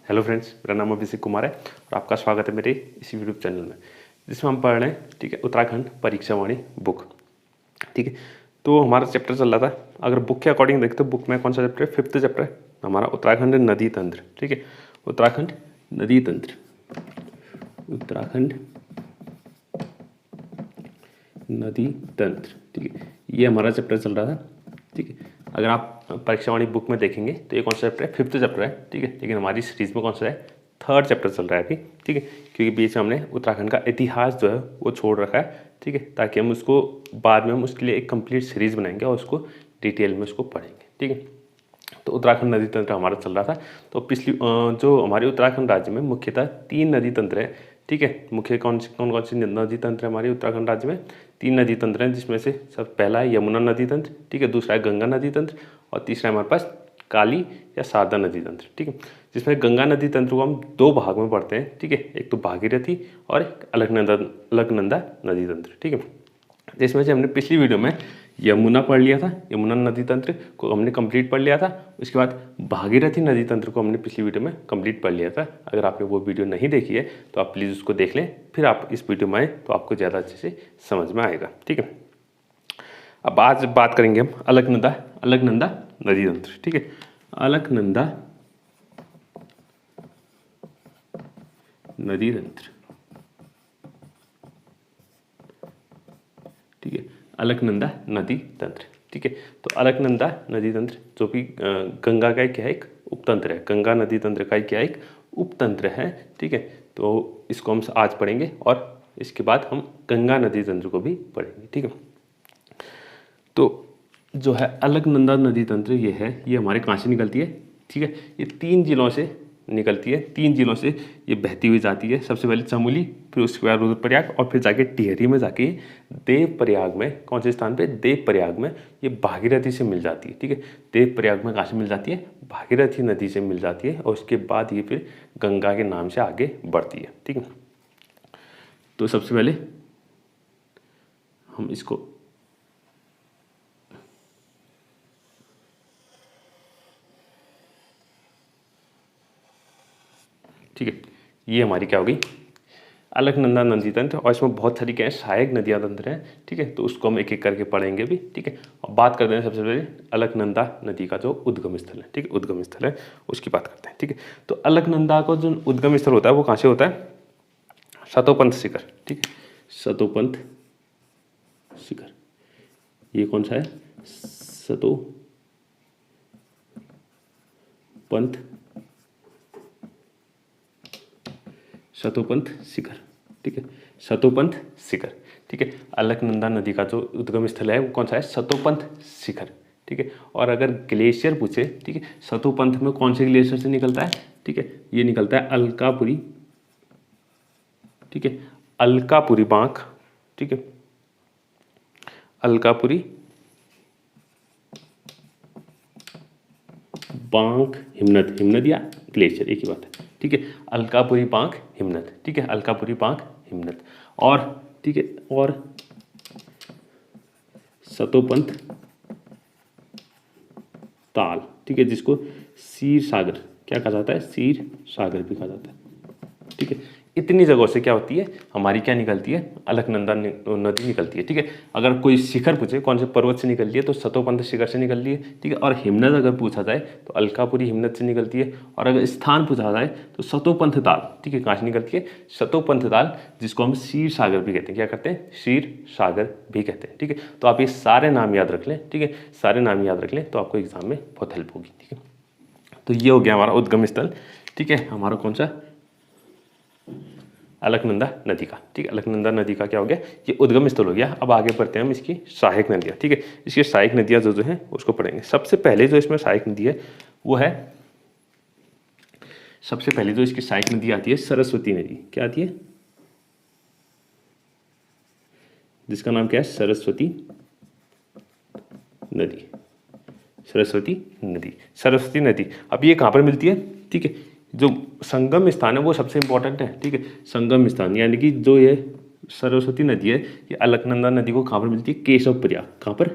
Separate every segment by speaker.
Speaker 1: Hello friends, मेरा नाम अभिषेक कुमार है और आपका स्वागत है मेरे इस यूट्यूब चैनल में, जिसमें हम पढ़ रहे हैं। ठीक है, उत्तराखंड परीक्षावाणी बुक। ठीक है, तो हमारा चैप्टर चल रहा था। अगर बुक के अकॉर्डिंग देखते तो बुक में कौन सा चैप्टर है? 5th चैप्टर है हमारा, उत्तराखंड नदी तंत्र। ठीक है, उत्तराखंड नदी तंत्र, उत्तराखंड नदी तंत्र। ठीक है, ये हमारा चैप्टर चल रहा था। ठीक है, अगर आप परीक्षावाणी बुक में देखेंगे तो ये कौन सा चैप्टर है? 5th चैप्टर है। ठीक है, लेकिन हमारी सीरीज में कौन सा है? 3rd चैप्टर चल रहा है अभी। ठीक है, क्योंकि बीच में हमने उत्तराखंड का इतिहास जो है वो छोड़ रखा है। ठीक है, ताकि हम उसको बाद में हम उसके लिए एक कंप्लीट सीरीज बनाएंगे और उसको डिटेल में उसको पढ़ेंगे। ठीक है, तो उत्तराखंड नदी तंत्र हमारा चल रहा था। तो पिछली जो हमारे उत्तराखंड राज्य में मुख्यतः 3 नदी तंत्र है। ठीक है, मुख्य कौन कौन सी नदी तंत्र है हमारे उत्तराखंड राज्य में? 3 नदी तंत्र हैं, जिसमें से सब पहला है यमुना नदी तंत्र। ठीक है, दूसरा है गंगा नदी तंत्र और तीसरा है हमारे पास काली या शारदा नदी तंत्र। ठीक है, जिसमें गंगा नदी तंत्र को हम 2 भाग में पढ़ते हैं। ठीक है, एक तो भागीरथी और एक अलकनंदा नदी तंत्र। ठीक है, जिसमें से हमने पिछली वीडियो में यमुना पढ़ लिया था, यमुना नदी तंत्र को हमने कंप्लीट पढ़ लिया था। उसके बाद भागीरथी नदी तंत्र को हमने पिछली वीडियो में कंप्लीट पढ़ लिया था। अगर आपने वो वीडियो नहीं देखी है तो आप प्लीज़ उसको देख लें, फिर आप इस वीडियो में आए तो आपको ज़्यादा अच्छे से समझ में आएगा। ठीक है, अब आज बात करेंगे हम अलकनंदा नदी तंत्र। ठीक है, अलकनंदा नदी तंत्र। ठीक है, अलकनंदा नदी तंत्र। ठीक है, तो अलकनंदा नदी तंत्र जो कि गंगा का क्या है? एक उपतंत्र है। गंगा नदी तंत्र का क्या है? एक उपतंत्र है। ठीक है, तो इसको हम आज पढ़ेंगे और इसके बाद हम गंगा नदी तंत्र को भी पढ़ेंगे। ठीक है, तो जो है अलकनंदा नदी तंत्र ये हमारे कहाँ से निकलती है? ठीक है, ये 3 जिलों से निकलती है। 3 जिलों से ये बहती हुई जाती है। सबसे पहले चमोली, फिर उसके बाद रुद्रप्रयाग और फिर जाके टिहरी में जाके देवप्रयाग में, कौन से स्थान पे? देवप्रयाग में ये भागीरथी से मिल जाती है। ठीक है, देवप्रयाग में कहाँ से मिल जाती है? भागीरथी नदी से मिल जाती है और उसके बाद ये फिर गंगा के नाम से आगे बढ़ती है। ठीक है, तो सबसे पहले हम इसको ठीक है, ये हमारी क्या होगी? अलकनंदा नदी तंत्र। और इसमें बहुत सारी क्या है? सहायक नदियाँ तंत्र हैं। ठीक है, तो उसको हम एक एक करके पढ़ेंगे भी। ठीक है, और बात करते हैं सबसे पहले अलकनंदा नदी का जो उद्गम स्थल है। ठीक है, उद्गम स्थल है उसकी बात करते हैं। ठीक है, तो अलकनंदा का जो उद्गम स्थल होता है वो कहाँ से होता है? सतोपंथ शिखर। ठीक है, सतोपंथ शिखर, ये कौन सा है? सतोपंथ शिखर। ठीक है, सतोपंथ शिखर। ठीक है, अलकनंदा नदी का जो उद्गम स्थल है वो कौन सा है? सतोपंथ शिखर। ठीक है, और अगर ग्लेशियर पूछे, ठीक है, सतोपंथ में कौन से ग्लेशियर से निकलता है? ठीक है, ये निकलता है अलकापुरी। ठीक है, अलकापुरी बांक। ठीक है, अलकापुरी बांक हिमनद, हिमनद या ग्लेशियर एक ही बात है। ठीक है, अलकापुरी बांक हिमनद। ठीक है, अलकापुरी बांक हिमनद। और ठीक है, और सतोपंथ ताल। ठीक है, जिसको क्षीर सागर क्या कहा जाता है? क्षीर सागर भी कहा जाता है। ठीक है, इतनी जगहों से क्या होती है? हमारी क्या निकलती है? अलकनंदा नदी निकलती है। ठीक है, अगर कोई शिखर पूछे कौन से पर्वत से निकलती है तो सतोपंथ शिखर से निकलती है। ठीक है, और हिमनद अगर पूछा जाए तो अलकापुरी हिमनद से निकलती है। और अगर स्थान पूछा जाए तो सतोपंथ ताल। ठीक है, कहाँ से निकलती है? सतोपंथ ताल, जिसको हम क्षीर सागर भी कहते हैं। क्या कहते हैं? क्षीर सागर भी कहते हैं। ठीक है, तो आप ये सारे नाम याद रख लें। ठीक है, सारे नाम याद रख लें तो आपको एग्जाम में बहुत हेल्प होगी। ठीक है, तो ये हो गया हमारा उद्गम स्थल। ठीक है, हमारा कौन सा? अलकनंदा नदी का। ठीक है, अलकनंदा नदी का क्या हो गया? ये उद्गम स्थल हो गया। अब आगे बढ़ते हैं हम इसकी सहायक नदियाँ। ठीक है, इसकी सहायक नदियाँ जो हैं उसको पढ़ेंगे। सबसे पहले जो इसमें सहायक नदी है वो है, सबसे पहले जो इसकी सहायक नदी आती है सरस्वती नदी। क्या आती है? जिसका नाम क्या है? सरस्वती नदी। सरस्वती नदी, सरस्वती नदी। अब ये कहाँ पर मिलती है? ठीक है, जो संगम स्थान है वो सबसे इंपॉर्टेंट है। ठीक है, संगम स्थान यानी कि जो ये सरस्वती नदी है ये अलकनंदा नदी को कहाँ पर मिलती है? केशव प्रयाग। कहाँ पर?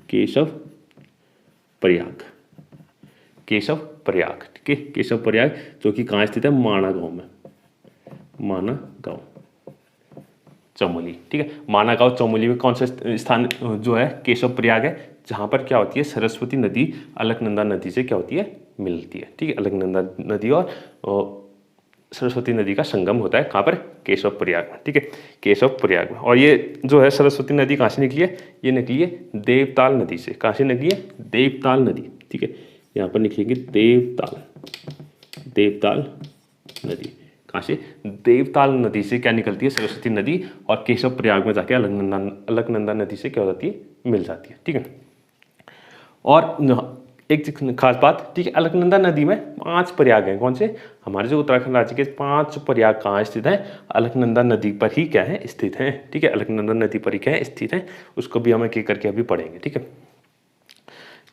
Speaker 1: केशव प्रयाग, केशव प्रयाग, ठीक है, केशव प्रयाग, जो कि कहाँ स्थित है, माना गांव में, माना गांव चमोली, ठीक है। माना गांव चमोली में कौन सा स्थान जो है केशव प्रयाग है, जहाँ पर क्या होती है, सरस्वती नदी अलकनंदा नदी से क्या होती है, मिलती है, ठीक है। अलकनंदा नदी और सरस्वती नदी का संगम होता है कहाँ पर, केशव प्रयाग में, ठीक है, केशव प्रयाग में। और ये जो है सरस्वती नदी कहाँ से निकली है, ये निकली है देवताल नदी से। कहाँ से निकली है, देवताल नदी, ठीक है, यहाँ पर निकलेगी देवताल, देवताल नदी, कहाँ से, देवताल नदी से क्या निकलती है, सरस्वती नदी, और केशव प्रयाग में जाके अलकनंदा नदी से क्या हो जाती है, मिल जाती है, ठीक है। और एक खास बात, ठीक है, अलकनंदा नदी में 5 प्रयाग हैं। कौन से, हमारे जो उत्तराखंड राज्य के 5 प्रयाग कहाँ स्थित हैं, अलकनंदा नदी पर ही क्या है, स्थित हैं, ठीक है, अलकनंदा नदी पर ही क्या है, स्थित हैं। उसको भी हम एक एक करके अभी पढ़ेंगे, ठीक है।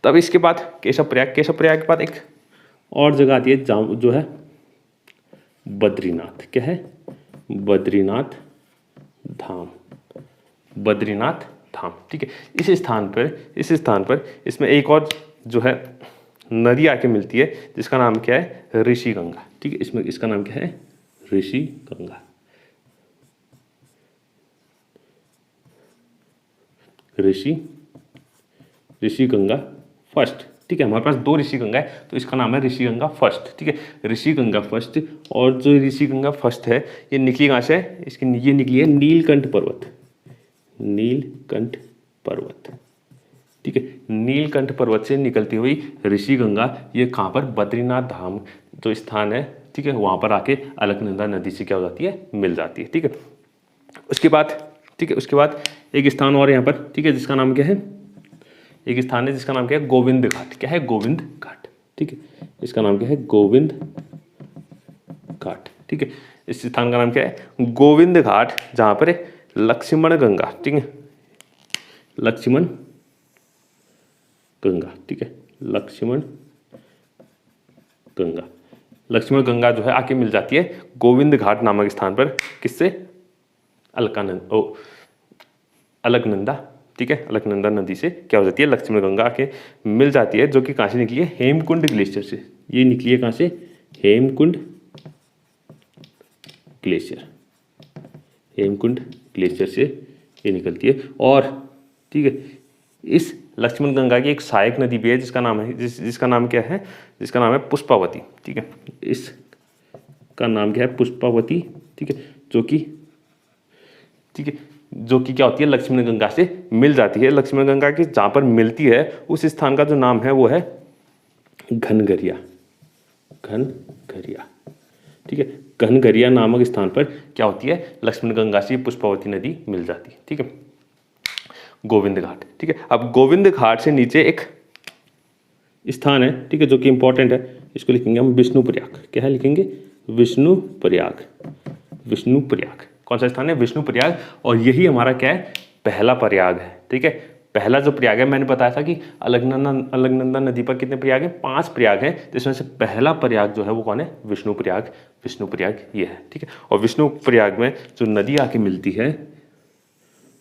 Speaker 1: तब इसके बाद केशव प्रयाग, केशव प्रयाग के बाद एक और जगह आती है जो है बद्रीनाथ। क्या है, बद्रीनाथ धाम, बद्रीनाथ धाम, ठीक है। इस स्थान पर इसमें एक और जो है नदी आके मिलती है, जिसका नाम क्या है, ऋषि गंगा, ठीक है। इसमें इसका नाम क्या है, ऋषि गंगा, ऋषि गंगा फर्स्ट, ठीक है। हमारे पास 2 ऋषि गंगा है, तो इसका नाम है ऋषि गंगा फर्स्ट, ठीक है, ऋषि गंगा फर्स्ट। और जो ऋषि गंगा फर्स्ट है, ये निकली कहाँ से है, इसकी ये निकली है नीलकंठ पर्वत, नीलकंठ पर्वत, ठीक है, नीलकंठ पर्वत से निकलती हुई ऋषि गंगा ये कहाँ पर, बद्रीनाथ धाम जो स्थान है, ठीक है, वहाँ पर आके अलकनंदा नदी से क्या हो जाती है, मिल जाती है, ठीक है। उसके बाद, ठीक है, उसके बाद एक स्थान और यहाँ पर, ठीक है, जिसका नाम क्या है, एक स्थान है जिसका नाम क्या है, गोविंद घाट। क्या है, गोविंद घाट, ठीक है, इसका नाम क्या है, गोविंद घाट, ठीक है। इस स्थान का नाम क्या है, गोविंद घाट, जहाँ पर लक्ष्मण गंगा, ठीक है, लक्ष्मण गंगा, ठीक है, लक्ष्मण गंगा, लक्ष्मण गंगा जो है आके मिल जाती है गोविंद घाट नामक स्थान पर, किससे, अलकनंदा, ठीक है, अलकनंदा नदी से क्या हो जाती है, लक्ष्मण गंगा आके मिल जाती है, जो कि कहाँ से निकली है, हेमकुंड ग्लेशियर से। ये निकली है कहाँ से, हेमकुंड ग्लेशियर, हेमकुंड ग्लेशियर से ये निकलती है। और ठीक है, इस लक्ष्मण गंगा की एक सहायक नदी भी है, जिसका नाम है जिसका नाम क्या है, जिसका नाम है पुष्पावती, ठीक है, इसका नाम क्या है, पुष्पावती, ठीक है, जो कि ठीक है, जो कि क्या होती है, लक्ष्मण गंगा से मिल जाती है। लक्ष्मण गंगा की जहाँ पर मिलती है उस स्थान का जो नाम है वो है घनघरिया, घनघरिया, ठीक है, घनघरिया नामक स्थान पर क्या होती है, लक्ष्मण गंगा से पुष्पावती नदी मिल जाती है, ठीक है, गोविंद घाट, ठीक है। अब गोविंद घाट से नीचे एक स्थान है, ठीक है, जो कि इंपॉर्टेंट है, इसको लिखेंगे हम विष्णु प्रयाग। क्या है, लिखेंगे विष्णु प्रयाग, विष्णु प्रयाग कौन सा स्थान है, विष्णु प्रयाग। और यही हमारा क्या है, पहला प्रयाग है, ठीक है। पहला जो प्रयाग है, मैंने बताया था कि अलकनंदा नदी पर कितने प्रयाग हैं, 5 प्रयाग हैं, जिसमें से पहला प्रयाग जो है वो कौन है, विष्णु प्रयाग, विष्णु प्रयाग ये है, ठीक है। और विष्णु प्रयाग में जो नदी आके मिलती है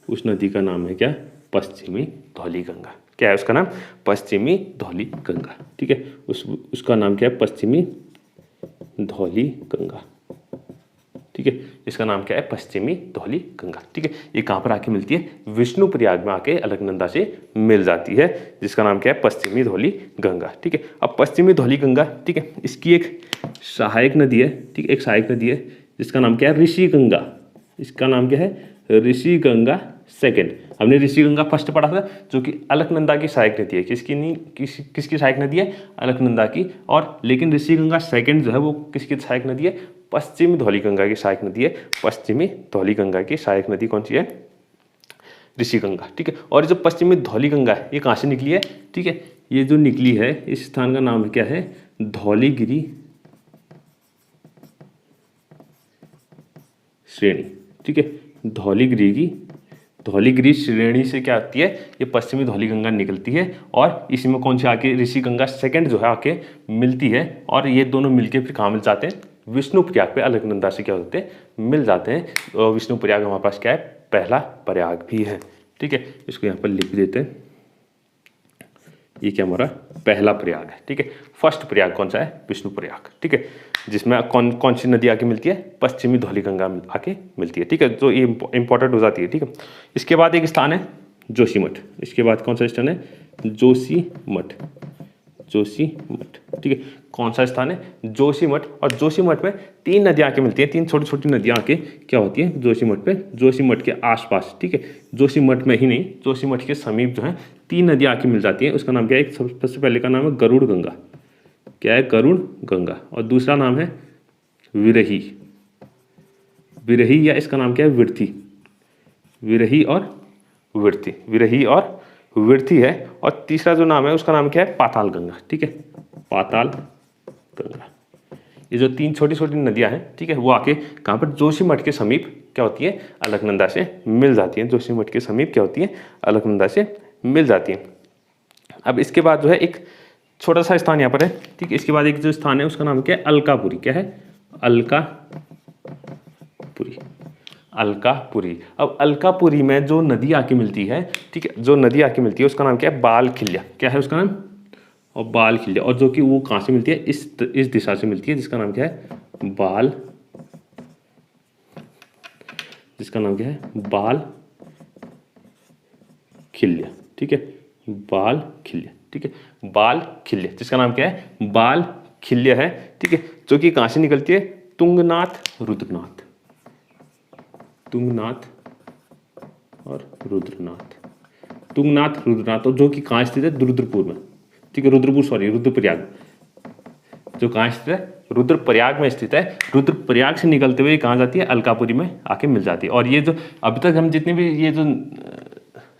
Speaker 1: उस नदी का नाम है क्या, पश्चिमी धौली गंगा। क्या है उसका नाम, पश्चिमी धौली गंगा, ठीक है, उसका नाम क्या है, पश्चिमी धौली गंगा, ठीक है, इसका नाम क्या है, पश्चिमी धौली गंगा, ठीक है। ये कहाँ पर आके मिलती है, विष्णु प्रयाग में आके अलकनंदा से मिल जाती है, जिसका नाम क्या है, पश्चिमी धौली गंगा, ठीक है। अब पश्चिमी धौली गंगा, ठीक है, इसकी एक सहायक नदी है, ठीक है, एक सहायक नदी है जिसका नाम क्या है, ऋषि गंगा। इसका नाम क्या है, ऋषि गंगा सेकंड। हमने ऋषि गंगा फर्स्ट पढ़ा था, जो कि अलकनंदा की सहायक नदी है। किसकी नहीं, किसकी सहायक नदी है, अलकनंदा की। और लेकिन ऋषि गंगा सेकंड जो है वो किसकी सहायक नदी है, पश्चिमी धौली गंगा की सहायक नदी है। पश्चिमी धौली गंगा की सहायक नदी कौन सी है, ऋषि गंगा, ठीक है। और जो पश्चिमी धौली गंगा है ये कहाँ से निकली है, ठीक है, ये जो निकली है इस स्थान का नाम क्या है, धौलीगिरी श्रेणी, ठीक है, धौलीगिरी श्रेणी से क्या आती है, ये पश्चिमी धौली गंगा निकलती है। और इसी में कौन सी आके ऋषि गंगा सेकंड जो है आके मिलती है। और ये दोनों मिलके फिर कहाँ मिल जाते हैं, विष्णु प्रयाग पे अलकनंदा से क्या होते हैं, मिल जाते हैं। और विष्णु प्रयाग हमारे पास क्या है, पहला प्रयाग भी है, ठीक है। इसको यहाँ पर लिख देते हैं, ये क्या हमारा पहला प्रयाग है, ठीक है। फर्स्ट प्रयाग कौन सा है? विष्णु प्रयाग, ठीक है, जिसमें कौन कौन सी नदी आके मिलती है? पश्चिमी धौलीगंगा आके मिलती है, ठीक है, जो ये इंपॉर्टेंट हो जाती है, ठीक है। इसके बाद एक स्थान है जोशीमठ, इसके बाद कौन सा स्थान है? जोशीमठ, जोशीमठ, ठीक है। कौन सा स्थान है? जोशीमठ। और जोशीमठ में 3 नदियाँ आके मिलती हैं, 3 छोटी छोटी नदियाँ आके क्या होती है जोशीमठ पे, जोशीमठ के आसपास, ठीक है। जोशीमठ में ही नहीं, जोशीमठ के समीप जो है 3 नदियाँ आके मिल जाती हैं। उसका नाम क्या है? एक सबसे पहले का नाम है गरुड़ गंगा, क्या है? गरुड़ गंगा। और दूसरा नाम है विरही, विरही, या इसका नाम क्या है? विरथी, विरही और विरथी, विरही और विरथी है। और तीसरा जो नाम है उसका नाम क्या है? पाताल गंगा, ठीक है, पाताल गंगा। ये जो 3 छोटी छोटी नदियां हैं, ठीक है, वो आके कहाँ पर? जोशीमठ के समीप क्या होती है? अलकनंदा से मिल जाती हैं। जोशीमठ के समीप क्या होती है? अलकनंदा से मिल जाती हैं। अब इसके बाद जो है एक छोटा सा स्थान यहाँ पर है, ठीक है। इसके बाद एक जो स्थान है उसका नाम क्या है? अलकापुरी, क्या है? अलकापुरी, अलकापुरी। अब अलकापुरी में जो नदी आके मिलती है, ठीक है, जो नदी आके मिलती है उसका नाम क्या है? बाल खिल्या, क्या है उसका नाम? और बाल खिल्या। और जो कि वो कहाँ से मिलती है? इस दिशा से मिलती है, जिसका नाम क्या है? बाल, जिसका नाम क्या है? बाल खिल्या, ठीक है, बाल खिल्या, ठीक है, बाल खिल्या, जिसका नाम क्या है? बाल खिल्या है, ठीक है, जो कि कहाँ से निकलती है? तुंगनाथ, रुद्रनाथ, तुंगनाथ और रुद्रनाथ, तुंगनाथ, रुद्रनाथ। और जो कि कहाँ स्थित है? रुद्रपुर में, ठीक है, रुद्रप्रयाग, जो कहाँ स्थित है? रुद्रप्रयाग में स्थित है। रुद्रप्रयाग से निकलते हुए कहाँ जाती है? अलकापुरी में आके मिल जाती है। और ये जो अभी तक हम जितने भी ये जो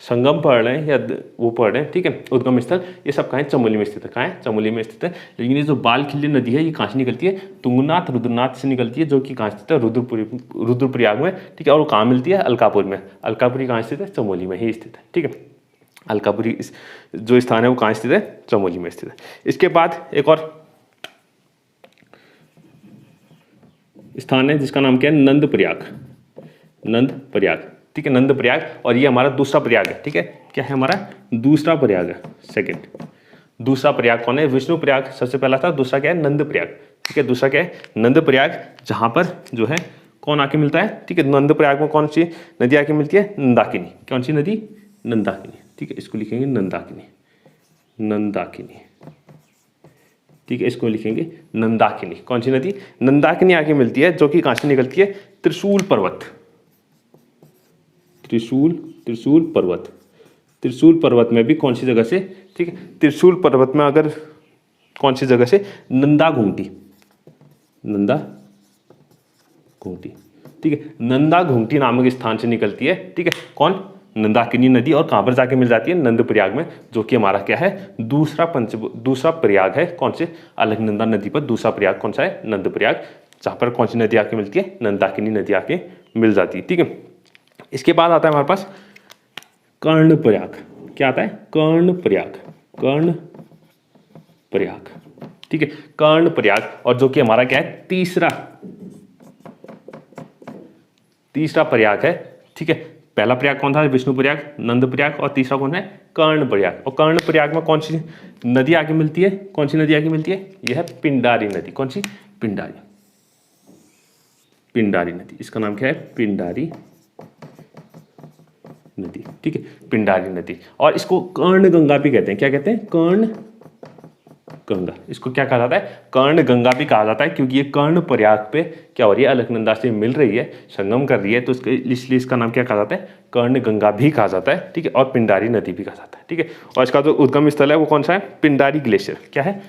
Speaker 1: संगम पढ़ रहे हैं या वो पढ़ रहे हैं, ठीक है, उद्गम स्थल, ये सब कहाँ है? चमोली में स्थित है, कहाँ है? चमोली में स्थित है। लेकिन ये जो बाल खिल्ली नदी है ये कहाँ से निकलती है? तुंगनाथ, रुद्रनाथ से निकलती है, जो कि कहाँ स्थित है? रुद्रप्रयाग में, ठीक है। और वो कहाँ मिलती है? अलकापुर में। अलकापुरी कहाँ स्थित है? चमोली में ही स्थित है, ठीक है। अलकापुरी जो स्थान है वो कहाँ स्थित है? चमोली में स्थित है। इसके बाद एक और स्थान है जिसका नाम क्या है? नंदप्रयाग, नंदप्रयाग, ठीक है, नंदप्रयाग। और ये हमारा दूसरा प्रयाग है, ठीक है, क्या है हमारा? दूसरा प्रयाग है, सेकंड। दूसरा प्रयाग कौन है? विष्णु प्रयाग सबसे पहला था, दूसरा क्या है? नंदप्रयाग, ठीक है, दूसरा क्या है? नंदप्रयाग, जहाँ पर जो है कौन आके मिलता है? ठीक है, नंदप्रयाग में कौन सी नदी आके मिलती है? नंदाकिनी। कौन सी नदी? नंदाकिनी, ठीक है, इसको लिखेंगे नंदाकिनी, नंदाकिनी, ठीक है, इसको लिखेंगे नंदाकिनी। कौन सी नदी? नंदाकिनी आके मिलती है, जो कि कहाँ से निकलती है? त्रिशूल पर्वत, त्रिशूल पर्वत, त्रिशूल पर्वत में भी कौन सी जगह से? ठीक है, त्रिशूल पर्वत में अगर कौन सी जगह से? नंदा घूंटी, नंदा घूंटी, ठीक है, नंदा घूंटी नामक स्थान से निकलती है, ठीक है, कौन? नंदाकिनी नदी। और कहाँ पर जाके मिल जाती है? नंदप्रयाग में, जो कि हमारा क्या है? दूसरा प्रयाग है। कौन से? अलकनंदा नदी पर दूसरा प्रयाग कौन सा है? नंदप्रयाग, जहाँ पर कौन सी नदी आके मिलती है? नंदाकिनी नदी आके मिल जाती है, ठीक है। इसके बाद आता है हमारे पास कर्णप्रयाग। क्या आता है? कर्णप्रयाग, कर्णप्रयाग, ठीक है, कर्णप्रयाग। और जो कि हमारा क्या है? तीसरा प्रयाग है, ठीक है। पहला प्रयाग कौन था? विष्णु प्रयाग, नंद प्रयाग। और तीसरा कौन है? कर्ण प्रयाग। और कर्ण प्रयाग में कौन सी नदी आके मिलती है? कौन सी नदी आके मिलती है? यह है पिंडारी नदी। कौन सी? पिंडारी, पिंडारी नदी। इसका नाम क्या है? पिंडारी नदी, ठीक है, पिंडारी नदी। और इसको कर्ण गंगा भी कहते हैं। क्या कहते हैं? कर्ण गंगा। इसको क्या कहा जाता है? कर्ण गंगा भी कहा जाता है, क्योंकि ये कर्ण प्रयाग पे क्या हो रही है? अलकनंदा से मिल रही है, संगम कर रही है, तो इसलिए इसका नाम क्या कहा जाता है? कर्ण गंगा भी कहा जाता है, ठीक है, और पिंडारी नदी भी कहा जाता है, ठीक है। और इसका जो उद्गम स्थल है वो कौन सा है? पिंडारी ग्लेशियर। क्या है?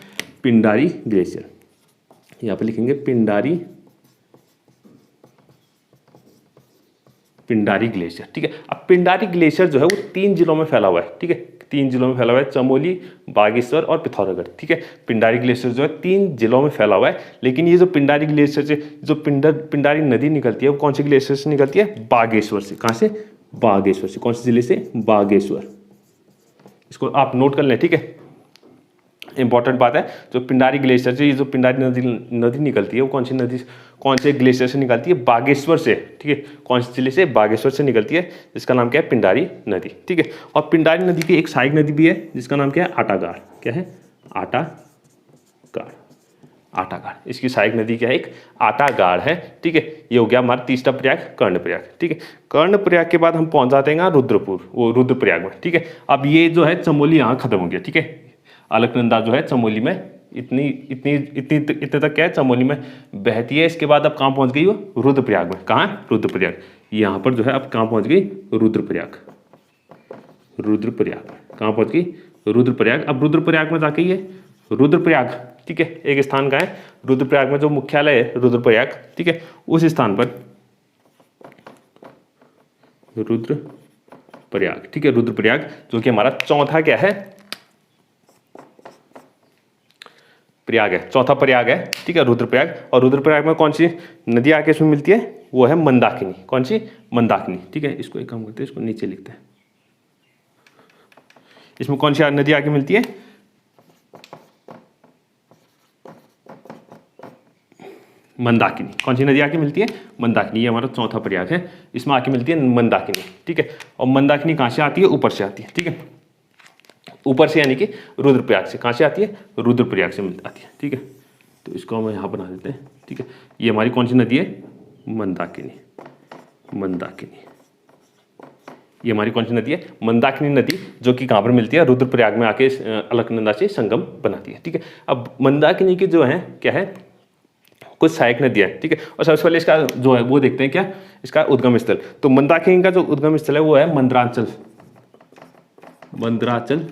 Speaker 1: पिंडारी ग्लेशियर। यहाँ पे लिखेंगे पिंडारी ग्लेशियर, ठीक है। अब पिंडारी ग्लेशियर जो है वो 3 जिलों में फैला हुआ है, ठीक है, 3 जिलों में फैला हुआ है, चमोली, बागेश्वर और पिथौरागढ़, ठीक है। पिंडारी ग्लेशियर जो है 3 जिलों में फैला हुआ है। लेकिन ये जो पिंडारी ग्लेशियर से जो पिंडारी नदी निकलती है वो कौन से ग्लेशियर से निकलती है? बागेश्वर से। कहाँ से? बागेश्वर से। कौन से जिले से? बागेश्वर। इसको आप नोट कर लें, ठीक है। इंपॉर्टेंट बात है, जो पिंडारी ग्लेशियर से, ये जो पिंडारी नदी निकलती है वो कौन सी नदी, कौन से ग्लेशियर से निकलती है, बागेश्वर से, ठीक है, कौन से जिले से, बागेश्वर से निकलती है, जिसका नाम क्या है, पिंडारी नदी, ठीक है। और पिंडारी नदी की एक सहायक नदी भी है जिसका नाम क्या है, आटागाड़, क्या है, आटागाड़, आटागाड़, इसकी सहायक नदी क्या है, एक आटागाड़ है, ठीक है। ये हो गया हमारा तीसरा प्रयाग, कर्णप्रयाग, ठीक है। कर्णप्रयाग के बाद हम पहुंच जाते हैं रुद्रपुर, वो रुद्रप्रयाग में, ठीक है। अब ये जो है चमोली यहाँ खत्म हो गया, ठीक है। अलकनंदा जो है चमोली में इतने तक क्या है, चमोली में बहती है। इसके बाद अब कहाँ पहुंच गई वो, रुद्रप्रयाग में। कहाँ, रुद्रप्रयाग, यहाँ पर जो है अब कहाँ पहुंच गई, रुद्रप्रयाग, रुद्रप्रयाग कहाँ पहुंच गई, रुद्रप्रयाग। अब रुद्रप्रयाग में जाके ये रुद्रप्रयाग, ठीक है, एक स्थान का है रुद्रप्रयाग में, जो मुख्यालय है रुद्रप्रयाग, ठीक है, उस स्थान पर रुद्रप्रयाग, ठीक है, रुद्रप्रयाग जो कि हमारा चौथा क्या है, प्रयाग है, चौथा प्रयाग है, ठीक है, रुद्रप्रयाग। और रुद्रप्रयाग में कौन सी नदी आके इसमें मिलती है, वो है मंदाकिनी, कौन सी, मंदाकिनी, ठीक है। इसको एक काम करते हैं, इसको नीचे लिखते हैं। इसमें कौन सी नदी आके मिलती है, मंदाकिनी, कौन सी नदी आके मिलती है, मंदाकिनी, ये हमारा चौथा प्रयाग है, इसमें आके मिलती है मंदाकिनी, ठीक है। और मंदाकिनी कहाँ से आती है, ऊपर से आती है, ठीक है, ऊपर से, यानी कि रुद्रप्रयाग से। कहाँ से आती है, रुद्रप्रयाग से आती है, ठीक है। तो इसको हम यहाँ बना देते हैं, ठीक है। ये हमारी कौन सी नदी है, मंदाकिनी, मंदाकिनी, ये हमारी कौन सी नदी है, मंदाकिनी नदी, जो कि कहाँ पर मिलती है, रुद्रप्रयाग में आके अलकनंदा से संगम बनाती है, ठीक है। अब मंदाकिनी की जो है क्या है, कुछ सहायक नदियाँ, ठीक है। और सबसे पहले इसका जो है वो देखते हैं, क्या, इसका उद्गम स्थल। तो मंदाकिनी का जो उद्गम स्थल है वो है मंदराचल, मंदराचल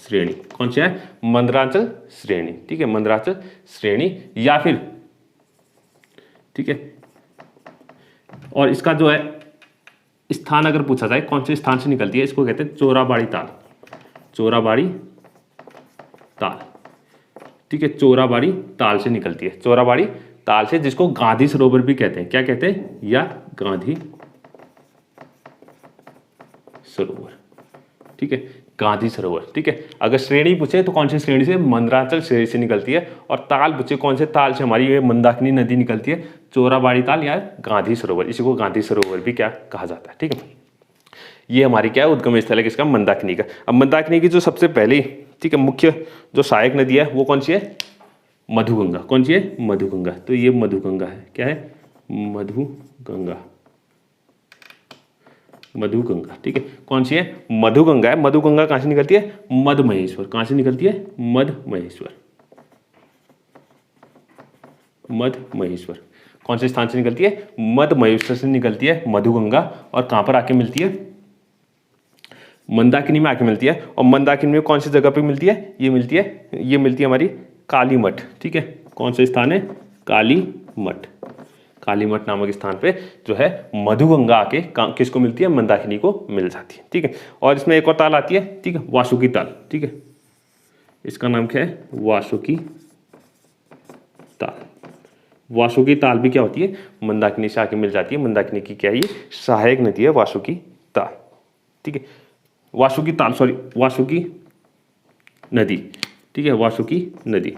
Speaker 1: श्रेणी, कौन सी है, मंदराचल श्रेणी, ठीक है, मंदराचल श्रेणी, या फिर, ठीक है। और इसका जो है स्थान अगर पूछा जाए कौन से स्थान से निकलती है, इसको कहते हैं चोराबाड़ी ताल, चोराबाड़ी ताल, ठीक है, चोराबाड़ी ताल से निकलती है, चोराबाड़ी ताल से, जिसको गांधी सरोवर भी कहते हैं, क्या कहते हैं, या गांधी सरोवर, ठीक है, गांधी सरोवर, ठीक है। अगर श्रेणी पूछे तो कौन सी श्रेणी से, मंदराचल श्रेणी से निकलती है। और ताल पूछे कौन से ताल से हमारी ये मंदाकिनी नदी निकलती है, चोराबाड़ी ताल या गांधी सरोवर, इसी को गांधी सरोवर भी क्या कहा जाता है, ठीक है। ये हमारी क्या है, उद्गम स्थल है किसका, मंदाकिनी का। अब मंदाकिनी की जो सबसे पहली, ठीक है, मुख्य जो सहायक नदी है वो कौन सी है, मधुगंगा, कौन सी है, मधुगंगा। तो ये मधुगंगा है, क्या है, मधुगंगा, मधुगंगा, ठीक है, कौन सी है, मधुगंगा है। मधुगंगा कहाँ से निकलती है, मधमहेश्वर, कहाँ से निकलती है, मधमहेश्वर, मधमहेश्वर, कौन से स्थान से निकलती है, मधमहेश्वर से निकलती है मधुगंगा। और कहाँ पर आके मिलती है, मंदाकिनी में आके मिलती है। और मंदाकिनी में कौन सी जगह पे मिलती है, ये मिलती है हमारी कालीमठ, ठीक है, कौन सा स्थान है, कालीमठ, कालीमठ नामक स्थान पे जो है मधुगंगा आके किसको मिलती है, मंदाकिनी को मिल जाती है, ठीक है। और इसमें एक और ताल आती है, ठीक है, वासुकी ताल, ठीक है, इसका नाम क्या है, वासुकी ताल। वासुकी ताल भी क्या होती है, मंदाकिनी से आके मिल जाती है। मंदाकिनी की क्या है, ये सहायक नदी है वासुकी ताल, ठीक है, वासुकी ताल, सॉरी, वासुकी नदी, ठीक है, वासुकी नदी।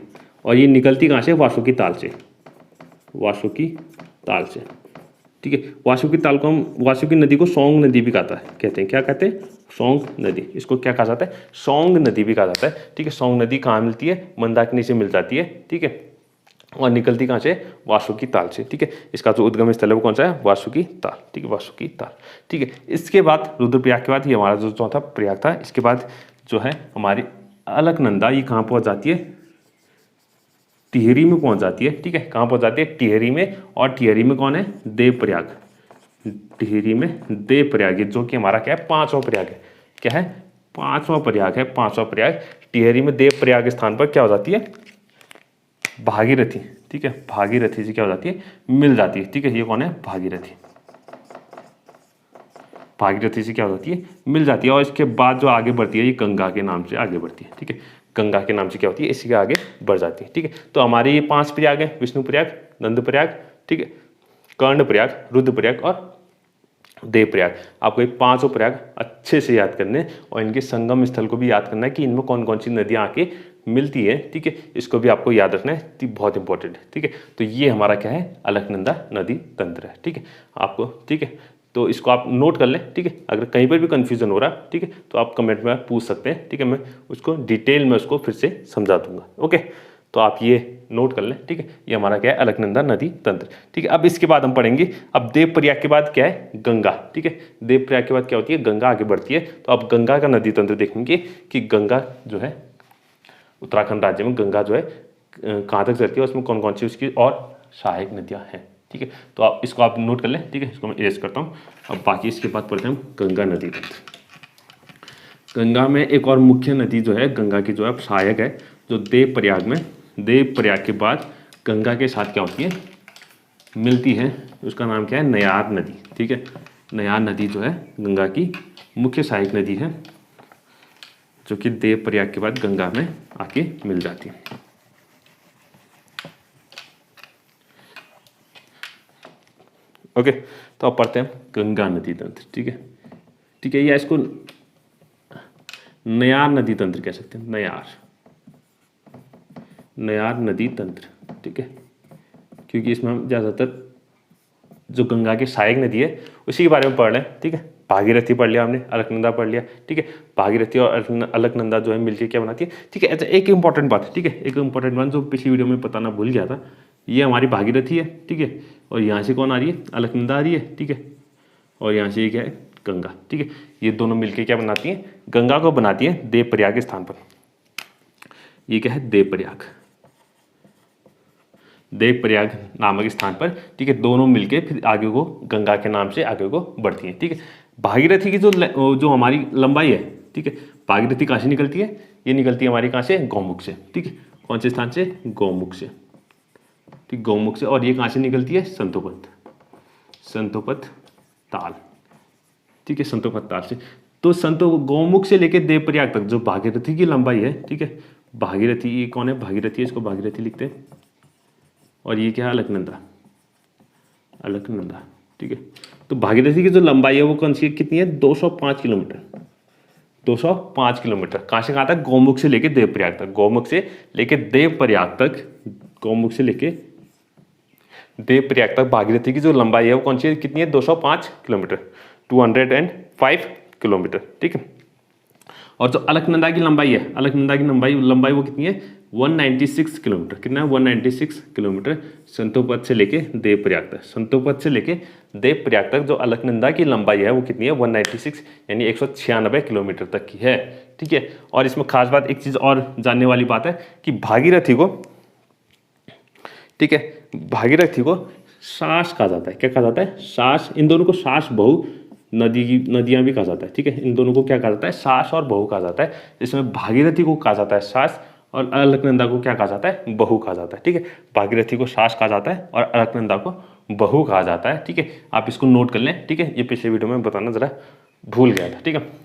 Speaker 1: और ये निकलती कहाँ से, वासुकी ताल से, वासुकी ताल से, ठीक है। वासुकी ताल को हम, वासुकी नदी को सौंग नदी भी कहते हैं, क्या कहते हैं, सौंग नदी, इसको क्या कहा जाता है, सौंग नदी भी कहा जाता है, ठीक है। सौंग नदी कहाँ मिलती है, मंदाकिनी से मिल जाती है, ठीक है। और निकलती कहाँ से, वासुकी ताल से, ठीक है। इसका जो उद्गम स्थल है वो कौन सा है, वासुकी ताल, ठीक है, वासुकी ताल, ठीक है। इसके बाद रुद्रप्रयाग के बाद ये हमारा जो चौथा प्रयाग था, इसके बाद जो है हमारी अलकनंदा, ये कहाँ पहुँच जाती है, टिहरी में पहुँच जाती है, ठीक है। कहाँ पहुँच जाती है, टिहरी में। और टिहरी में कौन है, देवप्रयाग, टिहरी में देवप्रयाग, जो कि हमारा क्या है, पांचवा प्रयाग है, क्या है, पांचवा प्रयाग है, पांचवा प्रयाग। टिहरी में देवप्रयाग स्थान पर क्या हो जाती है, भागीरथी, ठीक है, भागीरथी से क्या हो जाती है, मिल जाती है, ठीक है। ये कौन है, भागीरथी, भागीरथी से क्या हो जाती है, मिल जाती है। और इसके बाद जो आगे बढ़ती है, ये गंगा के नाम से आगे बढ़ती है, ठीक है, गंगा के नाम से क्या होती है, इसी के आगे बढ़ जाती है, ठीक है। तो हमारे ये 5 प्रयाग है, विष्णु प्रयाग, नंद प्रयाग, ठीक है, कर्ण प्रयाग, रुद्र प्रयाग और देवप्रयाग। आपको ये 5 प्रयाग अच्छे से याद करने और इनके संगम स्थल को भी याद करना है कि इनमें कौन कौन सी नदियाँ आके मिलती है, ठीक है, इसको भी आपको याद रखना है, बहुत इंपॉर्टेंट है, ठीक है। तो ये हमारा क्या है, अलकनंदा नदी तंत्र है, ठीक है आपको, ठीक है। तो इसको आप नोट कर लें, ठीक है। अगर कहीं पर भी कन्फ्यूजन हो रहा, ठीक है, तो आप कमेंट में पूछ सकते हैं, ठीक है, मैं उसको डिटेल में उसको फिर से समझा दूंगा। ओके, तो आप ये नोट कर लें, ठीक है। ये हमारा क्या है, अलकनंदा नदी तंत्र, ठीक है। अब इसके बाद हम पढ़ेंगे, अब देवप्रयाग के बाद क्या है, गंगा, ठीक है। देवप्रयाग के बाद क्या होती है, गंगा आगे बढ़ती है। तो आप गंगा का नदी तंत्र देखेंगे कि गंगा जो है उत्तराखंड राज्य में गंगा जो है कहाँ तक चलती है, उसमें कौन कौन सी उसकी और सहायक नदियाँ हैं, ठीक है। तो आप इसको आप नोट कर लें, ठीक है। इसको मैं इरेज करता हूँ। अब बाकी इसके बाद पढ़ते हैं हम गंगा नदी तंत्र। गंगा में एक और मुख्य नदी जो है गंगा की जो है सहायक है, जो देवप्रयाग में, देवप्रयाग के बाद गंगा के साथ क्या होती है, मिलती है, उसका नाम क्या है, नयार नदी, ठीक है। नयार नदी जो है गंगा की मुख्य सहायक नदी है, जो कि देवप्रयाग के बाद गंगा में आके मिल जाती है। ओके, तो अब पढ़ते हैं गंगा नदी तंत्र, ठीक है, ठीक है। या इसको नयार नदी तंत्र कह सकते हैं, नयार नदी तंत्र, ठीक है, क्योंकि इसमें हम ज़्यादातर जो गंगा की सहायक नदी है उसी के बारे में पढ़ रहे हैं, ठीक है। भागीरथी पढ़ लिया हमने, अलकनंदा पढ़ लिया, ठीक है। भागीरथी और अलकनंदा जो है मिलकर क्या बनाती है, ठीक है। अच्छा, एक इंपॉर्टेंट बात, ठीक है, एक इंपॉर्टेंट बात जो पिछली वीडियो में बताना भूल गया था, ये हमारी भागीरथी है, ठीक है, और यहाँ से कौन आ रही है, अलकनंदा आ रही है, ठीक है, और यहाँ से ये क्या है, गंगा, ठीक है। ये दोनों मिलकर क्या बनाती हैं, गंगा को बनाती हैं देवप्रयाग के स्थान पर। ये क्या है, देवप्रयाग, देवप्रयाग नामक स्थान पर, ठीक है, दोनों मिलके फिर आगे को गंगा के नाम से आगे को बढ़ती हैं, ठीक है। भागीरथी की जो हमारी लंबाई है, ठीक है, भागीरथी कहाँ से निकलती है, ये निकलती है हमारी कहाँ से, गौमुख से, ठीक है। कौन से स्थान से, गौमुख से, ठीक, गौमुख से। और ये कहाँ से निकलती है, संतोपत, संतोपत ताल, ठीक है, संतोपत ताल से। तो गौमुख से लेकर देवप्रयाग तक जो भागीरथी की लंबाई है, ठीक है, भागीरथी, ये कौन है, भागीरथी, इसको भागीरथी लिखते हैं, और ये क्या है, अलकनंदा, अलकनंदा, ठीक है। तो भागीरथी की जो लंबाई है वो कौन सी, कितनी है, 205 किलोमीटर, 205 किलोमीटर। कहाँ से कहाँ तक, गौमुख से लेके देवप्रयाग तक, गौमुख से लेके देवप्रयाग तक, गौमुख से लेके देवप्रयाग तक भागीरथी की जो लंबाई है वो कौन सी है, कितनी है, 205 किलोमीटर, 205 किलोमीटर, ठीक है। और जो अलकनंदा की लंबाई है, अलकनंदा की लंबाई वो कितनी है, 196 किलोमीटर, कितना है, 196 किलोमीटर, संतोपत से लेके देवप्रयाग तक, संतोपत से लेके देवप्रयाग तक जो अलकनंदा की लंबाई है वो कितनी है, 196, यानी 196 किलोमीटर तक की है, ठीक है। और इसमें खास बात, एक चीज़ और जानने वाली बात है कि भागीरथी को, ठीक है, भागीरथी को सास कहा जाता है, क्या कहा जाता है, सास। इन दोनों को सास बहु नदियाँ भी कहा जाता है, ठीक है। इन दोनों को क्या कहा जाता है, सास और बहु कहा जाता है। इसमें भागीरथी को कहा जाता है सास और अलकनंदा को क्या कहा जाता है, बहु कहा जाता है, ठीक है। भागीरथी को सास कहा जाता है और अलकनंदा को बहु कहा जाता है, ठीक है। आप इसको नोट कर लें, ठीक है, ये पिछले वीडियो में बताना जरा भूल गया था, ठीक है।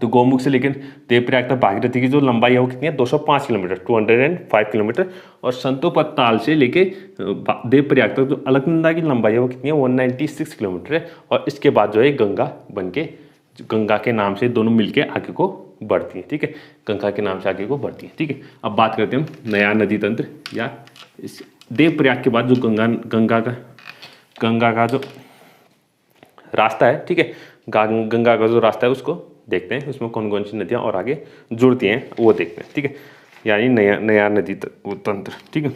Speaker 1: तो गौमुख से लेकर देवप्रयाग तक भागीरथी की जो लंबाई है वो कितनी है, 205 किलोमीटर, 205 किलोमीटर। और संतोपत ताल से लेके देवप्रयाग तक जो अलकनंदा की लंबाई है वो कितनी है, 196 किलोमीटर है। और इसके बाद जो है गंगा बन के, गंगा के नाम से दोनों मिलके आगे को बढ़ती है, ठीक है, गंगा के नाम से आगे को बढ़ती है, ठीक है। अब बात करते हैं हम नया नदी तंत्र, या इस देवप्रयाग के बाद जो गंगा का जो रास्ता है, ठीक है, गंगा का जो रास्ता है उसको देखते हैं, उसमें कौन कौन सी नदियाँ और आगे जुड़ती हैं वो देखते हैं, ठीक है। यानी नया नदी तंत्र, ठीक है,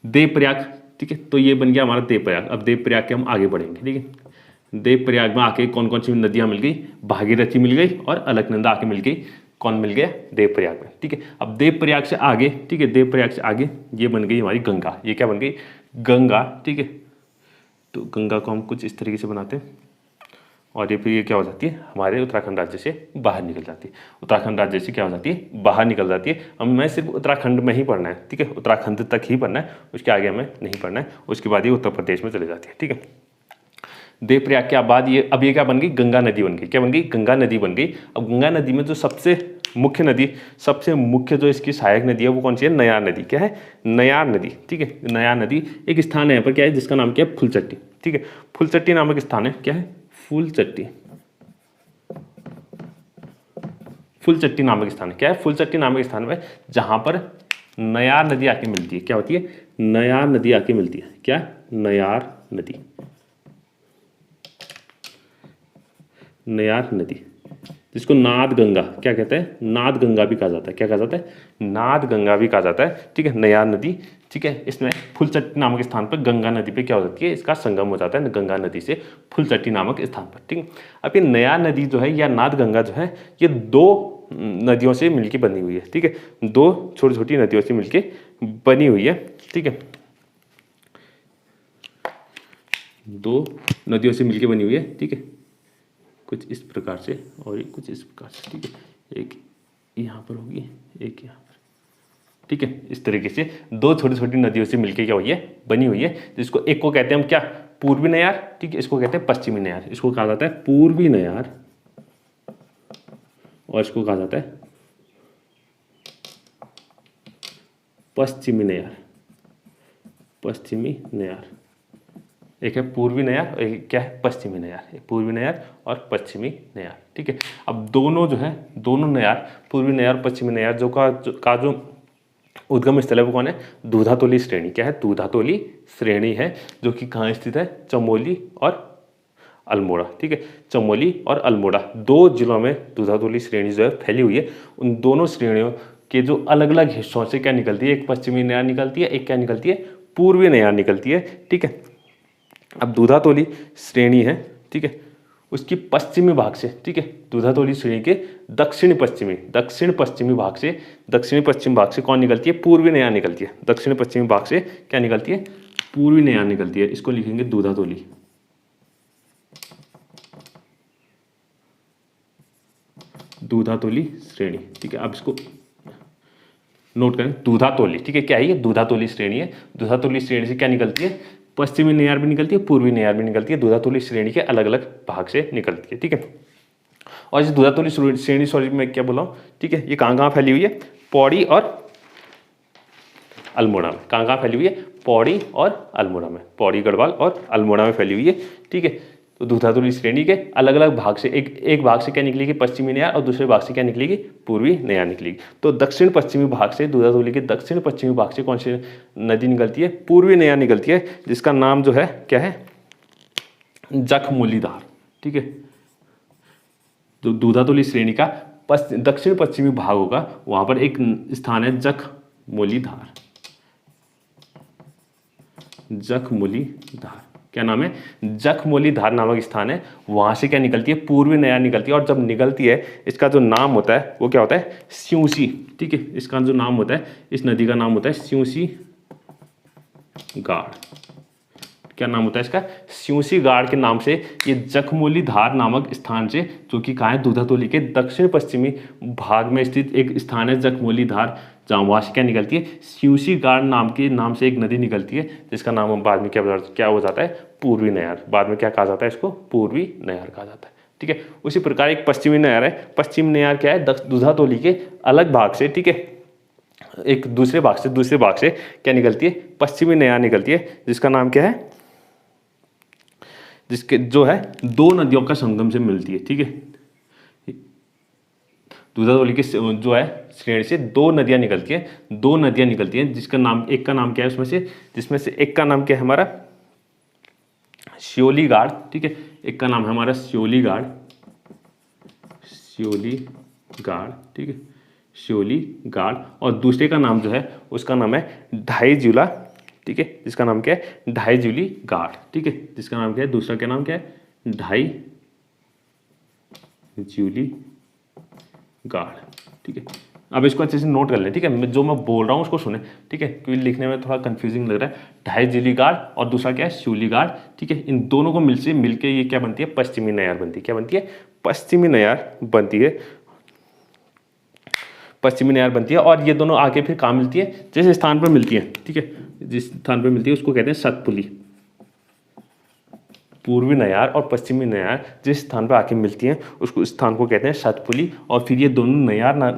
Speaker 1: देवप्रयाग, ठीक है। तो ये बन गया हमारा देवप्रयाग। अब देवप्रयाग के हम आगे बढ़ेंगे, ठीक है। देवप्रयाग में आके कौन कौन सी नदियाँ मिल गई, भागीरथी मिल गई और अलकनंदा आके मिल गई, कौन मिल गया, देवप्रयाग में, ठीक है। अब देवप्रयाग से आगे, ठीक है, देवप्रयाग से आगे ये बन गई हमारी गंगा। ये क्या बन गई, गंगा, ठीक है। तो गंगा को हम कुछ इस तरीके से बनाते हैं और ये फिर ये क्या हो जाती है, हमारे उत्तराखंड राज्य से बाहर निकल जाती है। उत्तराखंड राज्य से क्या हो जाती है, बाहर निकल जाती है। हमें सिर्फ उत्तराखंड में ही पढ़ना है, ठीक है, उत्तराखंड तक ही पढ़ना है, उसके आगे हमें नहीं पढ़ना है। उसके बाद ये उत्तर प्रदेश में चले जाती है, ठीक है। देवप्रयाग के बाद ये, अब ये क्या बन गई, गंगा नदी बन गई, क्या बन गई, गंगा नदी बन गई। अब गंगा नदी में जो सबसे मुख्य नदी, सबसे मुख्य जो इसकी सहायक नदी है वो कौन सी है, नयार नदी। क्या है, नयार नदी, ठीक है। नयार नदी एक स्थान है यहाँ पर, क्या है, जिसका नाम क्या है, फुलचट्टी, ठीक है। फुलचट्टी नामक स्थान है, क्या है, फूलचट्टी, फूलचट्टी नामक स्थान है। क्या है? फूलचट्टी नामक स्थान में जहां पर नयार नदी आके मिलती है। क्या होती है? नयार नदी आके मिलती है। क्या? नयार नदी, नयार नदी, जिसको नाद गंगा क्या कहते हैं? नाद गंगा भी कहा जाता है। क्या कहा जाता है? नाद गंगा भी कहा जाता है। ठीक है, नयार नदी। ठीक है, इसमें फूलचट्टी नामक स्थान पर गंगा नदी पे क्या हो जाती है? इसका संगम हो जाता है गंगा नदी से फूलचट्टी नामक स्थान पर। ठीक है, अब ये नयार नदी जो है या नाद गंगा जो है, ये दो नदियों से मिलकर बनी हुई है। ठीक है, दो छोटी छोटी नदियों से मिलकर बनी हुई है। ठीक है, दो नदियों से मिलकर बनी हुई है। ठीक है, कुछ इस प्रकार से और कुछ इस प्रकार से। ठीक है, एक यहाँ पर होगी, एक यहाँ पर। ठीक है, इस तरीके से दो छोटी छोटी नदियों से मिलकर क्या हुई है? बनी हुई है, जिसको एक को कहते हैं हम क्या? पूर्वी नयार। ठीक है, इसको कहते हैं पश्चिमी नयार। इसको कहा जाता है पूर्वी नयार और इसको कहा जाता है पश्चिमी नयार। पश्चिमी नयार, एक है पूर्वी नयार और एक क्या है? पश्चिमी नयार। पूर्वी नयार और पश्चिमी नयार। ठीक है, अब दोनों जो है, दोनों नयार, पूर्वी नयार पश्चिमी नयार जो उद्गम स्थल है वो कौन है? दूधातोली श्रेणी। क्या है? दूधातोली श्रेणी है, जो कि कहाँ स्थित है? चमोली और अल्मोड़ा। ठीक है, चमोली और अल्मोड़ा दो जिलों में दूधातोली श्रेणी जो है फैली हुई है। उन दोनों श्रेणियों के जो अलग अलग हिस्सों से क्या निकलती है? एक पश्चिमी नयार निकलती है, एक क्या निकलती है? पूर्वी नयार निकलती है। ठीक है, अब दूधातोली श्रेणी है, ठीक है, उसकी पश्चिमी भाग से, ठीक है, दूधातोली श्रेणी के दक्षिण पश्चिमी भाग से, दक्षिणी पश्चिम भाग से कौन निकलती है? पूर्वी नयार निकलती है। दक्षिण पश्चिमी भाग से क्या निकलती है? पूर्वी नयार निकलती है। इसको लिखेंगे दूधातोली। दूधातोली श्रेणी। ठीक है, अब इसको नोट करें, दूधातोली। ठीक है, क्या है ये? दूधातोली श्रेणी है। दूधातोली श्रेणी से क्या निकलती है? पश्चिमी नयार भी निकलती है, पूर्वी नयार भी निकलती है। दूधातोली श्रेणी के अलग अलग भाग से निकलती है। ठीक है, और इस दूधातोली श्रेणी, सॉरी मैं क्या बोला हूँ? ठीक है, ये कहाँ कहाँ फैली हुई है? पौड़ी और अल्मोड़ा में। कहाँ कहाँ फैली हुई है? पौड़ी और अल्मोड़ा में। पौड़ी, गढ़वाल और अल्मोड़ा में फैली हुई है। ठीक है, तो दूधातोली श्रेणी के अलग अलग भाग से एक भाग से क्या निकलेगी? पश्चिमी नयार, और दूसरे भाग से क्या निकलेगी? पूर्वी नयार निकलेगी। तो दक्षिण पश्चिमी भाग से, दूधातोली के दक्षिण पश्चिमी भाग से कौन सी नदी निकलती है? पूर्वी नयार निकलती है, जिसका नाम जो है क्या है? जखमूलीधार। ठीक है, तो दूधातोली श्रेणी का दक्षिण पश्चिमी भाग होगा, वहां पर एक स्थान है जखमूलीधार। जखमूलीधार, क्या नाम है? जखमूलीधार नामक स्थान है। वहां से क्या निकलती है? पूर्वी नयार निकलती है, और जब निकलती है इसका जो नाम होता है वो क्या होता है? स्यूसी। ठीक है, इसका जो नाम होता है, इस नदी का नाम होता है स्यूसी गाड़। क्या नाम होता है इसका? स्यूसी गाड़ के नाम से ये जखमूलीधार नामक स्थान से, जो कि कहाँ है? दूधातोली के दक्षिण पश्चिमी भाग में स्थित एक स्थान है जखमूलीधार, जहाँ वहाँ से क्या निकलती है? स्यूसी गाड़ नाम से एक नदी निकलती है, जिसका नाम बाद में क्या हो जाता है? पूर्वी नयार। बाद में क्या कहा जाता है इसको? पूर्वी नयार कहा जाता है। ठीक है, उसी प्रकार एक पश्चिमी नयार है। पश्चिमी नयार क्या है? दूधातोली के अलग भाग से, ठीक है, एक दूसरे भाग से क्या निकलती है? पश्चिमी नयार निकलती है, जिसका नाम क्या है? जिसके जो है दो नदियों का संगम से मिलती है। ठीक है, दूधातोली के जो है श्रेणी से दो नदियां निकलती हैं, जिसका नाम, एक का नाम क्या है उसमें से? जिसमें से एक का नाम क्या है हमारा? श्योली गाड़। ठीक है, एक का नाम है हमारा श्योली गाड़। ठीक है, श्योली गाड़, और दूसरे का नाम जो है उसका नाम है ढाईजूला। ठीक है, जिसका नाम क्या है? ढाईजूली गाड़। ठीक है, जिसका नाम क्या है? दूसरा क्या नाम क्या है? ढाईजूली गाड़। ठीक है, अब इसको अच्छे से नोट कर लें। ठीक है, जो मैं बोल रहा हूँ उसको सुने। ठीक है, क्योंकि लिखने में थोड़ा कंफ्यूजिंग लग रहा है। ढाईजूली गाड़ और दूसरा क्या है? श्योली गाड़। ठीक है, इन दोनों को मिलके ये क्या बनती है? पश्चिमी नयार बनती है। क्या बनती है? पश्चिमी नयार बनती है। पश्चिमी नयार बनती है, और ये दोनों आगे फिर कहाँ मिलती है? जिस स्थान पर मिलती है, ठीक है, जिस स्थान पर मिलती है उसको कहते हैं सतपुली। पूर्वी नयार और पश्चिमी नयार जिस स्थान पर आके मिलती हैं उसको स्थान को कहते हैं शतपुली। और फिर ये दोनों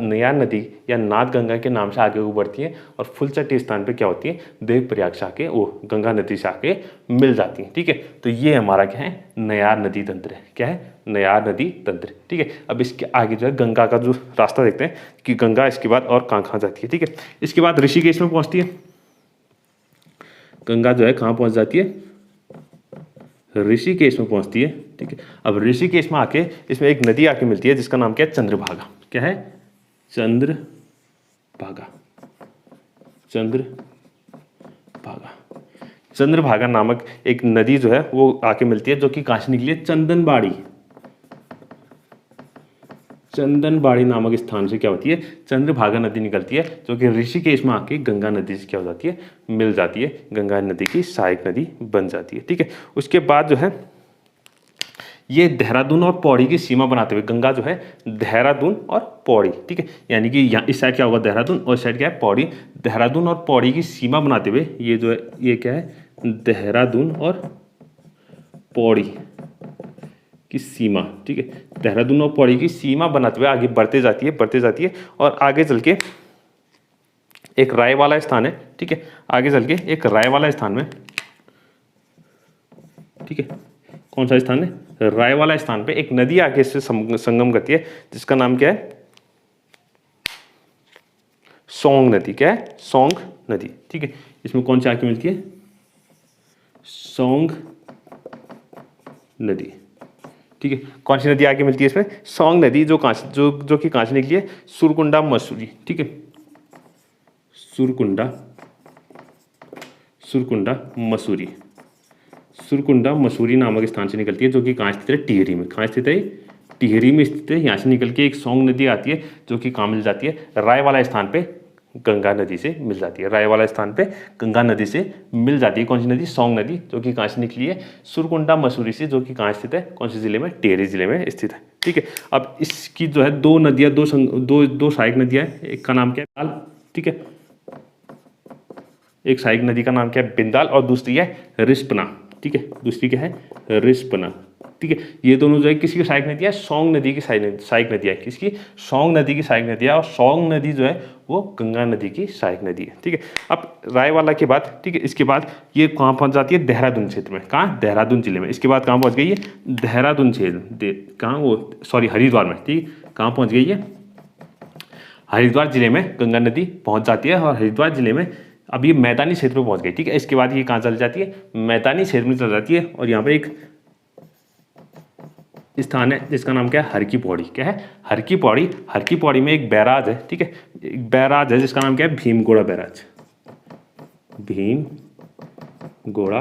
Speaker 1: नयार नदी या नाद गंगा के नाम से आगे बढ़ती हैं और फुलचट्टी स्थान पे क्या होती है, देवप्रयाग से आके वो गंगा नदी से आके मिल जाती हैं। ठीक है, तो ये हमारा क्या है, नयार नदी तंत्र है। क्या है, नयार नदी तंत्र। ठीक है, अब इसके आगे जो है गंगा का जो रास्ता देखते हैं कि गंगा इसके बाद और कहाँ जाती है। ठीक है, इसके बाद ऋषिकेश में पहुँचती है गंगा, जो है कहाँ पहुँच जाती है, ऋषिकेश में पहुंचती है। ठीक है, अब ऋषिकेश में आके इसमें एक नदी आके मिलती है जिसका नाम क्या है, चंद्रभागा। क्या है, चंद्रभागा। चंद्रभागा, चंद्रभागा नामक एक नदी जो है वो आके मिलती है, जो कि कहाँ से निकली है, चंदनबाड़ी। चंदनबाड़ी नामक स्थान से क्या होती है, चंद्रभागा नदी निकलती है, जो कि ऋषिकेश में आके गंगा नदी से क्या हो जाती है, मिल जाती है, गंगा नदी की सहायक नदी बन जाती है। ठीक है, उसके बाद जो है ये देहरादून और पौड़ी की सीमा बनाते हुए गंगा जो है देहरादून और पौड़ी, ठीक है, यानी कि यहाँ इस साइड क्या होगा, देहरादून, और इस साइड क्या है, पौड़ी। देहरादून और पौड़ी की सीमा बनाते हुए ये जो है ये क्या है, देहरादून और पौड़ी की सीमा। ठीक है, देहरादून और पौड़ी की सीमा बनाते हुए आगे बढ़ते जाती है और आगे चल के एक राय वाला स्थान है। ठीक है, आगे चल के एक राय वाला स्थान में, ठीक है, कौन सा स्थान है, राय वाला स्थान पे एक नदी आगे से संगम करती है जिसका नाम क्या है, सोंग नदी। क्या है, सोंग नदी। ठीक है, इसमें कौन सी आके मिलती है, सोंग नदी। ठीक है, कौन सी नदी आके मिलती है इसमें, सोंग नदी, जो कि कहाँ से निकली है, सुरकुंडा मसूरी। ठीक है, सुरकुंडा मसूरी नामक स्थान से निकलती है, जो कि कहाँ स्थित है, टिहरी में। कहाँ स्थित है, टिहरी में स्थित है। यहाँ से निकल के एक सोंग नदी आती है, जो कि कहाँ मिल जाती है, राय वाला स्थान पे गंगा नदी से मिल जाती है। राय वाला स्थान पे गंगा नदी से मिल जाती है। कौन सी नदी, सोंग नदी, जो कि कहाँ से निकली है, सुरकुंडा मसूरी से, जो कि कहाँ स्थित है, कौन से जिले में, टिहरी जिले में स्थित है। ठीक है, अब इसकी जो है दो नदियाँ, दो सहायक नदियाँ हैं। एक का नाम क्या है, बिंदाल। ठीक है, एक सहायक नदी का नाम क्या है, बिंदाल, और दूसरी है रिस्पना। ठीक है, दूसरी क्या है, रिस्पना। ठीक है, ये दोनों जो है किसी की सहायक नदी है, सोंग नदी की सहायक नदी है। किसकी, सोंग नदी की सहायक नदी है, और सोंग नदी जो है वो गंगा नदी की सहायक नदी है। ठीक है, अब रायवाला के बाद, ठीक है, इसके बाद ये कहाँ पहुँच जाती है, देहरादून क्षेत्र में। कहाँ, देहरादून जिले में। इसके बाद कहाँ पहुँच गई है, देहरादून क्षेत्र, कहाँ वो, सॉरी, हरिद्वार में। ठीक, कहाँ पहुँच गई है, हरिद्वार जिले में गंगा नदी पहुँच जाती है, और हरिद्वार जिले में अब ये मैदानी क्षेत्र में पहुँच गई। ठीक है, इसके बाद ये कहाँ चल जाती है, मैदानी क्षेत्र में चल जाती है, और यहाँ पे एक स्थान है जिसका नाम क्या है, हर की पौड़ी। क्या है, हर की पौड़ी। हर की पौड़ी में एक बैराज है। ठीक है, एक बैराज है जिसका नाम क्या है, भीमगोड़ा बैराज। भीमगोड़ा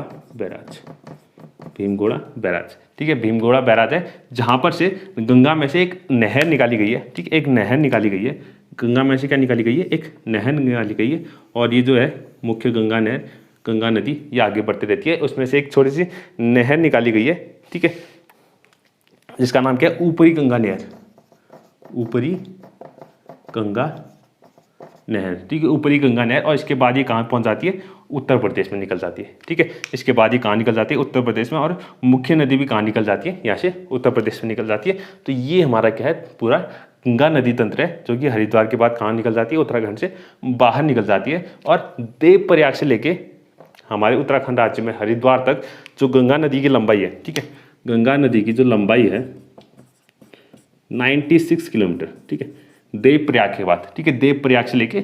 Speaker 1: बैराज। ठीक है, भीमगोड़ा बैराज है, जहाँ पर से गंगा में से एक नहर निकाली गई है। ठीक है, एक नहर निकाली गई है, गंगा में से क्या निकाली गई है, एक नहर निकाली गई है, और ये जो है मुख्य गंगा नहर, गंगा नदी, ये आगे बढ़ती रहती है। उसमें से एक छोटी सी नहर निकाली गई है। ठीक है, जिसका नाम क्या है, ऊपरी गंगा नहर। ऊपरी गंगा नहर। ठीक है, ऊपरी गंगा नहर। और इसके बाद ये कहाँ पहुँच जाती है, उत्तर प्रदेश में निकल जाती है। ठीक है, इसके बाद ये कहाँ निकल जाती है, उत्तर प्रदेश में, और मुख्य नदी भी कहाँ निकल जाती है, यहाँ से उत्तर प्रदेश में निकल जाती है। तो ये हमारा क्या है, पूरा गंगा नदी तंत्र है, जो कि हरिद्वार के बाद कहाँ निकल जाती है, उत्तराखंड से बाहर निकल जाती है, और देवप्रयाग से लेके हमारे उत्तराखंड राज्य में हरिद्वार तक जो गंगा नदी की लंबाई है, ठीक है, गंगा नदी की जो लंबाई है 96 किलोमीटर। ठीक है, देवप्रयाग के बाद। ठीक है, देवप्रयाग से लेके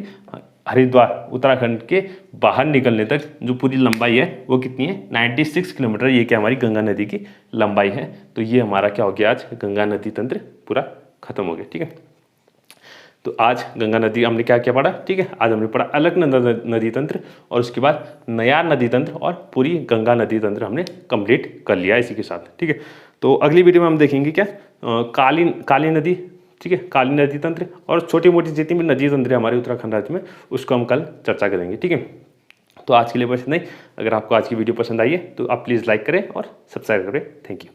Speaker 1: हरिद्वार उत्तराखंड के बाहर निकलने तक जो पूरी लंबाई है वो कितनी है, 96 किलोमीटर। ये क्या, हमारी गंगा नदी की लंबाई है। तो ये हमारा क्या हो गया, आज गंगा नदी तंत्र पूरा खत्म हो गया। ठीक है, तो आज गंगा नदी हमने क्या क्या पढ़ा। ठीक है, आज हमने पढ़ा अलकनंदा नदी तंत्र, और उसके बाद नयार नदी तंत्र, और पूरी गंगा नदी तंत्र हमने कंप्लीट कर लिया इसी के साथ। ठीक है, तो अगली वीडियो में हम देखेंगे क्या, काली नदी। ठीक है, काली नदी तंत्र, और छोटी मोटी जितनी भी नदी तंत्र है हमारे उत्तराखंड राज्य में, उसको हम कल चर्चा करेंगे। ठीक है, तो आज के लिए बस इतना ही। अगर आपको आज की वीडियो पसंद आई है तो आप प्लीज़ लाइक करें और सब्सक्राइब करें। Thank you.